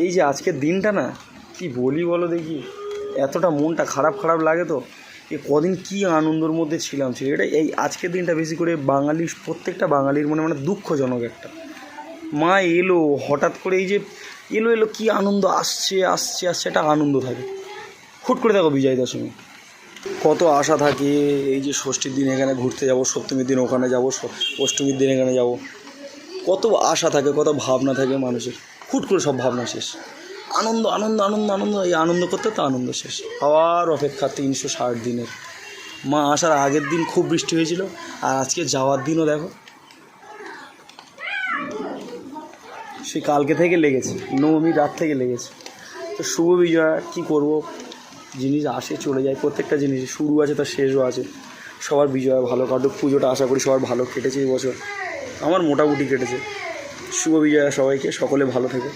এই যে আজকের দিনটা না, কি বলি বলো দেখি, এতটা মনটা খারাপ খারাপ লাগে। তো এ কদিন কি আনন্দের মধ্যে ছিলাম এটা এই আজকের দিনটা বেশি করে বাঙালির, প্রত্যেকটা বাঙালির মনে মানে দুঃখজনক একটা। মা এলো হঠাৎ করে, এই যে এলো এলো কি আনন্দ, আসছে আসছে আসছে একটা আনন্দ থাকে। হুট করে দেখো বিজয়া দশমী, কত আশা থাকে। এই যে ষষ্ঠীর দিন এখানে ঘুরতে যাব, সপ্তমীর দিন ওখানে যাব, অষ্টমীর দিন এখানে যাব, কত আশা থাকে, কত ভাবনা থাকে মানুষের। হুট করে সব ভাবনা শেষ। আনন্দ আনন্দ আনন্দ আনন্দ, এই আনন্দ করতে তো আনন্দ শেষ। আবার অপেক্ষা 360 দিনের। মা আসার আগের দিন খুব বৃষ্টি হয়েছিল, আর আজকে যাওয়ার দিনও দেখো সে কালকে থেকে লেগেছে, নবমী রাত থেকে লেগেছে। তো শুভ বিজয়া কী করব, জিনিস আসে চলে যায়, প্রত্যেকটা জিনিস শুরু আছে তার শেষও আছে। সবার বিজয় ভালো কাটুক, পুজোটা আশা করি সবার ভালো কেটেছে এই বছর, আমার মোটামুটি কেটেছে। শুভ বিজয়া সবাইকে, সকলে ভালো থেকে।